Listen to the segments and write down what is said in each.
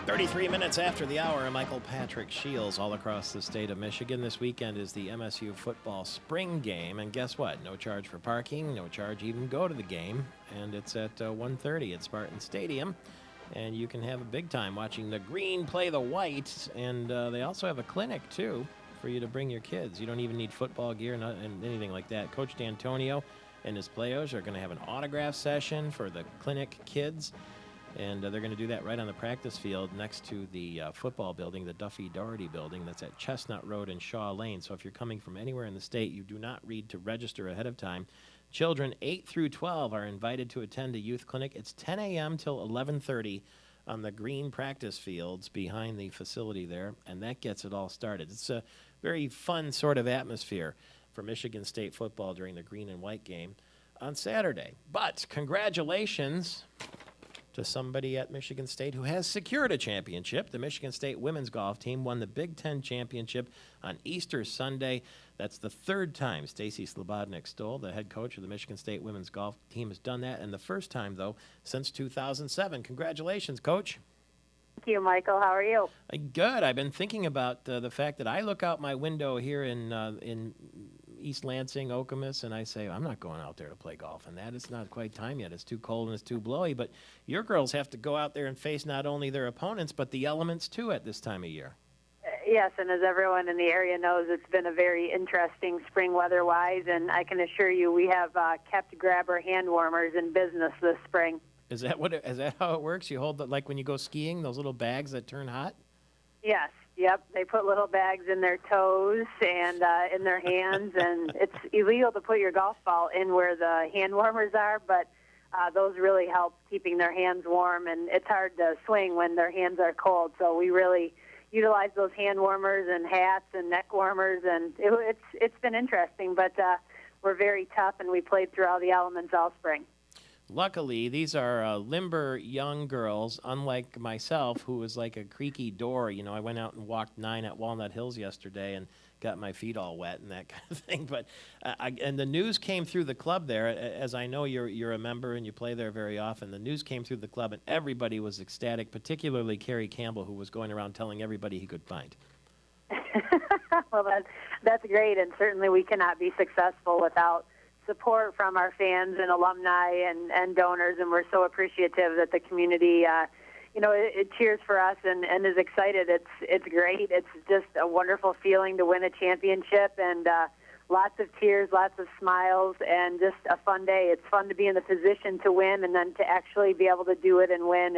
33 minutes after the hour, Michael Patrick Shields all across the state of Michigan. This weekend is the MSU football spring game, and guess what? No charge for parking, no charge even go to the game, and it's at 1:30 at Spartan Stadium, and you can have a big time watching the green play the white, and they also have a clinic, too, for you to bring your kids. You don't even need football gear and anything like that. Coach D'Antonio and his players are going to have an autograph session for the clinic kids. And they're going to do that right on the practice field next to the football building, the Duffy Doherty building that's at Chestnut Road and Shaw Lane. So if you're coming from anywhere in the state, you do not need to register ahead of time. Children 8 through 12 are invited to attend a youth clinic. It's 10 a.m. till 11:30 on the green practice fields behind the facility there, and that gets it all started. It's a very fun sort of atmosphere for Michigan State football during the green and white game on Saturday. But congratulations to somebody at Michigan State who has secured a championship. The Michigan State women's golf team won the Big Ten championship on Easter Sunday. That's the third time Stacy Slobodnik-Stoll, the head coach of the Michigan State women's golf team, has done that, and the first time, though, since 2007. Congratulations, Coach. Thank you, Michael. How are you? Good. I've been thinking about the fact that I look out my window here in East Lansing, Okemos, and I say, I'm not going out there to play golf, and that is not quite time yet. It's too cold and it's too blowy, but your girls have to go out there and face not only their opponents, but the elements, too, at this time of year. Yes, and as everyone in the area knows, it's been a very interesting spring weather-wise, and I can assure you we have kept grabber hand warmers in business this spring. Is that how it works? You hold like when you go skiing, those little bags that turn hot? Yes. Yep, they put little bags in their toes and in their hands, and it's illegal to put your golf ball in where the hand warmers are, but those really help keeping their hands warm, and it's hard to swing when their hands are cold, so we really utilize those hand warmers and hats and neck warmers, and it's been interesting, but we're very tough, and we played through all the elements all spring. Luckily, these are limber young girls, unlike myself, who was like a creaky door. You know, I went out and walked 9 at Walnut Hills yesterday and got my feet all wet and that kind of thing. But and the news came through the club there, as I know you're a member and you play there very often. The news came through the club, and everybody was ecstatic, particularly Kerry Campbell, who was going around telling everybody he could find. Well, that's great, and certainly we cannot be successful without support from our fans and alumni and donors, and we're so appreciative that the community, it cheers for us and is excited. It's great. It's just a wonderful feeling to win a championship, and lots of tears, lots of smiles, and just a fun day. It's fun to be in the position to win, and then to actually be able to do it and win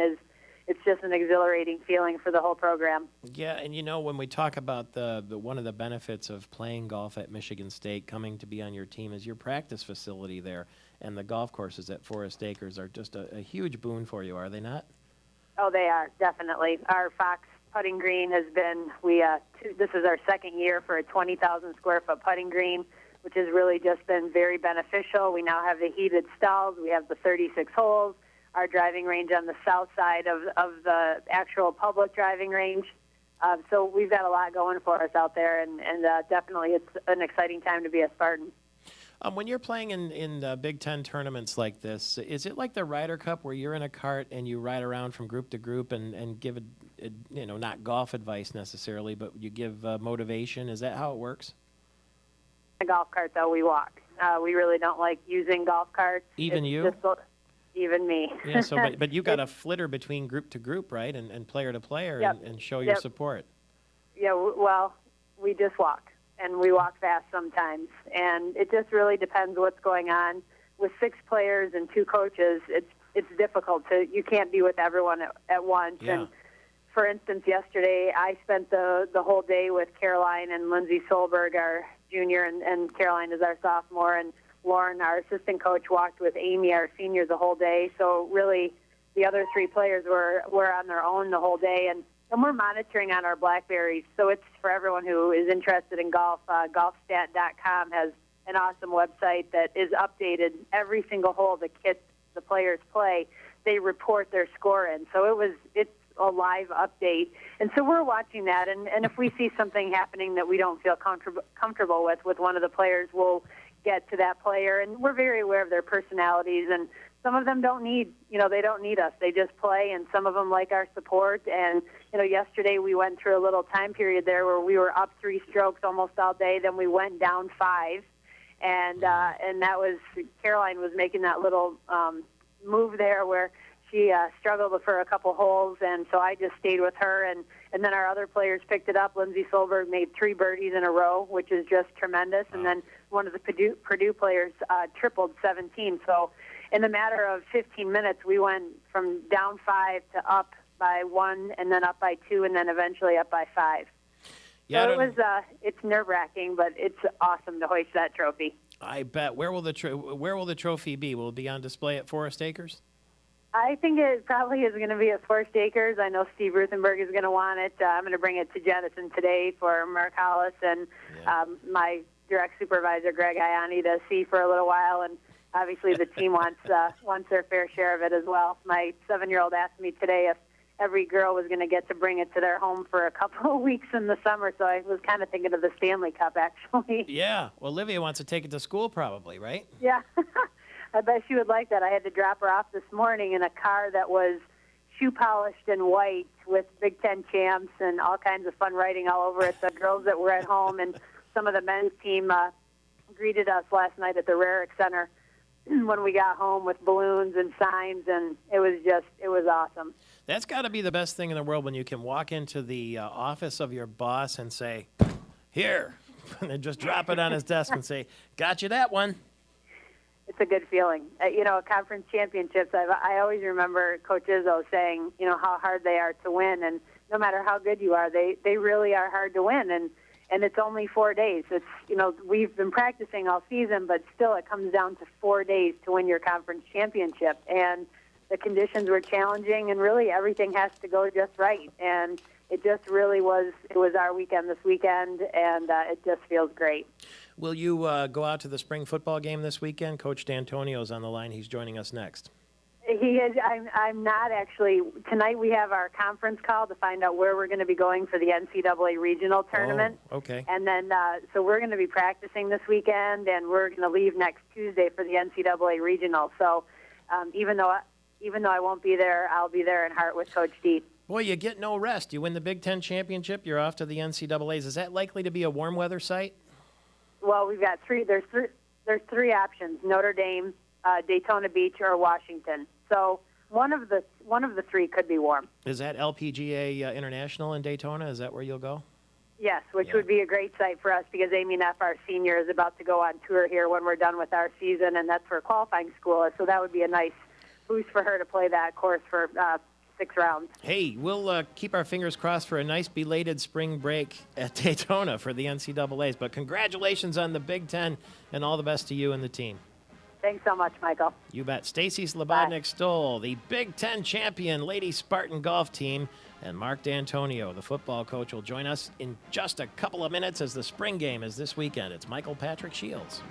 it's just an exhilarating feeling for the whole program. Yeah, and when we talk about the one of the benefits of playing golf at Michigan State, coming to be on your team, is your practice facility there, and the golf courses at Forest Acres are just a huge boon for you, are they not? Oh, they are, definitely. Our Fox putting green has been, this is our second year for a 20,000 square foot putting green, which has really just been very beneficial. We now have the heated stalls. We have the 36 holes. Our driving range on the south side of the actual public driving range. So we've got a lot going for us out there, and definitely it's an exciting time to be a Spartan. When you're playing in Big Ten tournaments like this, is it like the Ryder Cup where you're in a cart and you ride around from group to group and give, not golf advice necessarily, but you give motivation? Is that how it works? A golf cart, though, we walk. We really don't like using golf carts. Even you? Even me. Yeah, so but you got to flitter between group to group, right, and player to player, yep. and show your support. Yeah, well, we just walk, and we walk fast sometimes, and it just really depends what's going on. With 6 players and 2 coaches, it's difficult you can't be with everyone at once. Yeah. And for instance, yesterday I spent the whole day with Caroline and Lindsay Solberg, our junior, and Caroline is our sophomore, and Lauren, our assistant coach, walked with Amy, our senior, the whole day. So really, the other 3 players were on their own the whole day, and we're monitoring on our BlackBerries. So it's for everyone who is interested in golf. Golfstat.com has an awesome website that is updated every single hole the players play. They report their score in. So it's a live update, and so we're watching that. And if we see something happening that we don't feel comfortable with one of the players, we'll get to that player, and we're very aware of their personalities, and some of them don't need, they don't need us. They just play, and some of them like our support. And, yesterday we went through a little time period there where we were up 3 strokes almost all day. Then we went down 5. And that was, Caroline was making that little move there where she struggled for a couple holes. And so I just stayed with her. And then our other players picked it up. Lindsay Solberg made 3 birdies in a row, which is just tremendous. Wow. And then one of the Purdue players tripled 17. So in a matter of 15 minutes, we went from down 5 to up by 1, and then up by 2, and then eventually up by 5. Yeah, so it's nerve-wracking, but it's awesome to hoist that trophy. I bet. Where will the trophy be? Will it be on display at Forest Acres? I think it probably is going to be at Forest Acres. I know Steve Ruthenberg is going to want it. I'm going to bring it to Jenison today for Mark Hollis and my direct supervisor, Greg Ianni, to see for a little while. And obviously the team wants their fair share of it as well. My 7-year-old asked me today if every girl was going to get to bring it to their home for a couple of weeks in the summer, so I was kind of thinking of the Stanley Cup, actually. Yeah. Well, Olivia wants to take it to school probably, right? Yeah. I bet she would like that. I had to drop her off this morning in a car that was shoe-polished and white with Big Ten champs and all kinds of fun writing all over it. The girls that were at home and some of the men's team greeted us last night at the Rarick Center when we got home with balloons and signs, and it was awesome. That's got to be the best thing in the world when you can walk into the office of your boss and say, "Here," and then just drop it on his desk and say, "Got you that one." It's a good feeling. Conference championships, I always remember Coach Izzo saying, how hard they are to win, and no matter how good you are, they really are hard to win, and it's only 4 days. It's, we've been practicing all season, but still it comes down to 4 days to win your conference championship, and the conditions were challenging, and really everything has to go just right, and it just really was our weekend this weekend, and it just feels great. Will you go out to the spring football game this weekend? Coach D'Antonio's on the line. He's joining us next. He is. I'm not actually. Tonight we have our conference call to find out where we're going to be going for the NCAA regional tournament. Oh, okay. And then, so we're going to be practicing this weekend, and we're going to leave next Tuesday for the NCAA regional. So even though I won't be there, I'll be there in heart with Coach D. Boy, you get no rest. You win the Big Ten championship, you're off to the NCAAs. Is that likely to be a warm weather site? Well, we've got 3. There's 3 options: Notre Dame, Daytona Beach, or Washington. So one of the 3 could be warm. Is that LPGA International in Daytona? Is that where you'll go? Yes, which would be a great site for us because Amy Neff, our senior, is about to go on tour here when we're done with our season, and that's where qualifying school is. So that would be a nice boost for her to play that course for 6 rounds. Hey, we'll keep our fingers crossed for a nice belated spring break at Daytona for the NCAAs. But congratulations on the Big Ten, and all the best to you and the team. Thanks so much, Michael. You bet. Stacy Slobodnik-Stoll, the Big Ten champion Lady Spartan golf team, and Mark D'Antonio, the football coach, will join us in just a couple of minutes as the spring game is this weekend. It's Michael Patrick Shields.